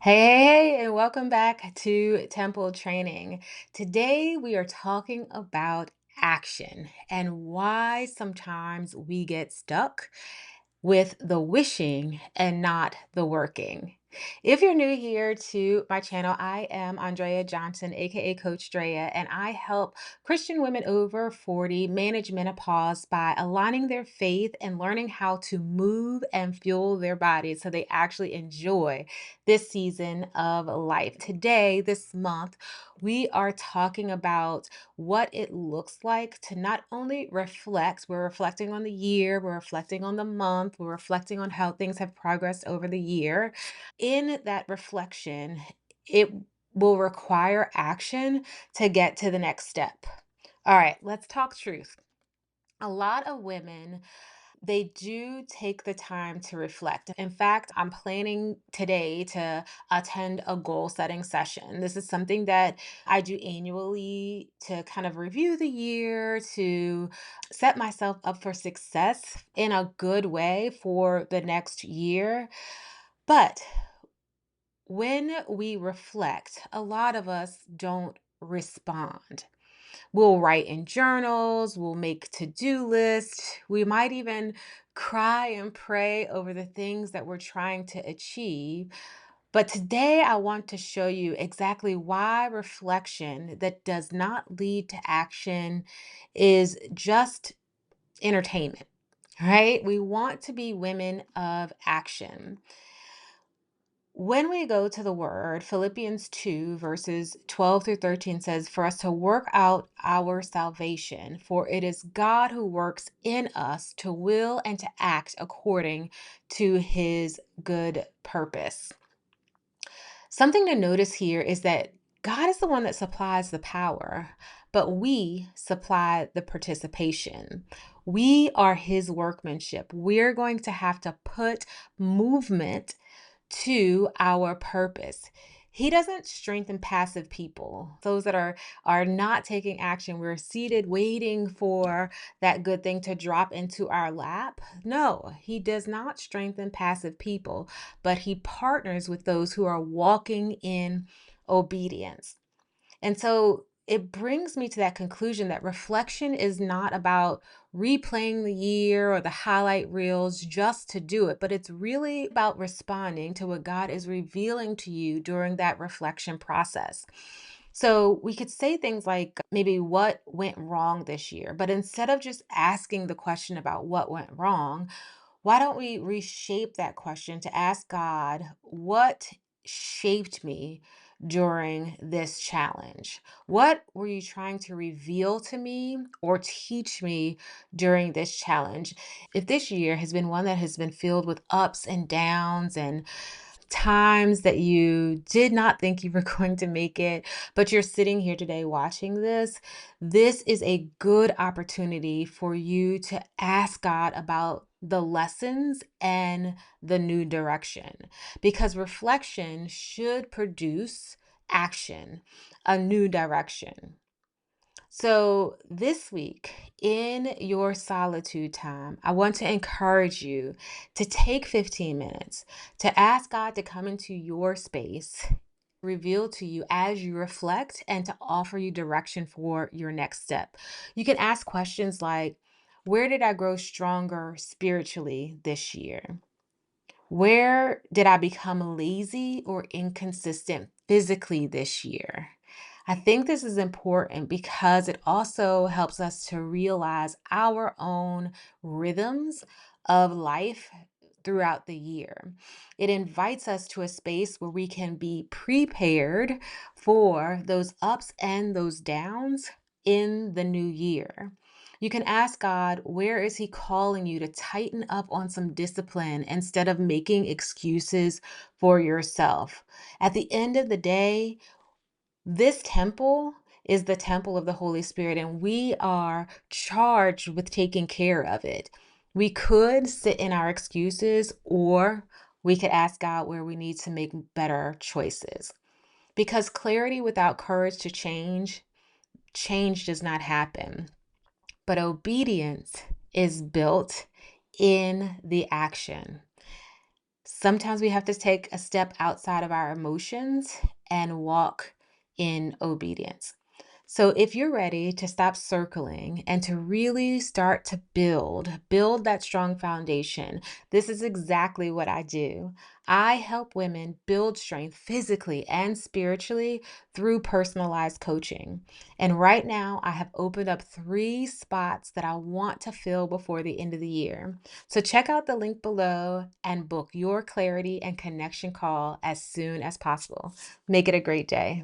Hey, and welcome back to Temple Training. Today we are talking about action and why sometimes we get stuck with the wishing and not the working. If you're new here to my channel, I am Andrea Johnson, aka Coach Drea, and I help Christian women over 40 manage menopause by aligning their faith and learning how to move and fuel their bodies so they actually enjoy this season of life. Today, this month, we are talking about what it looks like to not only reflect, we're reflecting on the year, we're reflecting on the month, we're reflecting on how things have progressed over the year. In that reflection, it will require action to get to the next step. All right, let's talk truth. A lot of women, they do take the time to reflect. In fact, I'm planning today to attend a goal setting session. This is something that I do annually to kind of review the year, to set myself up for success in a good way for the next year. But when we reflect, a lot of us don't respond. We'll write in journals, we'll make to-do lists, we might even cry and pray over the things that we're trying to achieve. But today I want to show you exactly why reflection that does not lead to action is just entertainment, right? We want to be women of action. When we go to the word, Philippians 2, verses 12 through 13 says, for us to work out our salvation, for it is God who works in us to will and to act according to his good purpose. Something to notice here is that God is the one that supplies the power, but we supply the participation. We are his workmanship. We're going to have to put movement to our purpose. He doesn't strengthen passive people, those that are not taking action. We're seated waiting for that good thing to drop into our lap. No, he does not strengthen passive people, but he partners with those who are walking in obedience. And so it brings me to that conclusion that reflection is not about replaying the year or the highlight reels just to do it, but it's really about responding to what God is revealing to you during that reflection process. So we could say things like maybe what went wrong this year, but instead of just asking the question about what went wrong, why don't we reshape that question to ask God, what shaped me during this challenge? What were you trying to reveal to me or teach me during this challenge? If this year has been one that has been filled with ups and downs and times that you did not think you were going to make it, but you're sitting here today watching this, this is a good opportunity for you to ask God about the lessons and the new direction, because reflection should produce action, a new direction. So, this week in your solitude time, I want to encourage you to take 15 minutes to ask God to come into your space, reveal to you as you reflect, and to offer you direction for your next step. You can ask questions like, where did I grow stronger spiritually this year? Where did I become lazy or inconsistent physically this year? I think this is important because it also helps us to realize our own rhythms of life throughout the year. It invites us to a space where we can be prepared for those ups and those downs in the new year. You can ask God, where is he calling you to tighten up on some discipline instead of making excuses for yourself? At the end of the day, this temple is the temple of the Holy Spirit, and we are charged with taking care of it. We could sit in our excuses, or we could ask God where we need to make better choices. Because clarity without courage to change does not happen. But obedience is built in the action. Sometimes we have to take a step outside of our emotions and walk in obedience. So, if you're ready to stop circling and to really start to build that strong foundation, this is exactly what I do. I help women build strength physically and spiritually through personalized coaching. And right now, I have opened up 3 spots that I want to fill before the end of the year. So, check out the link below and book your clarity and connection call as soon as possible. Make it a great day.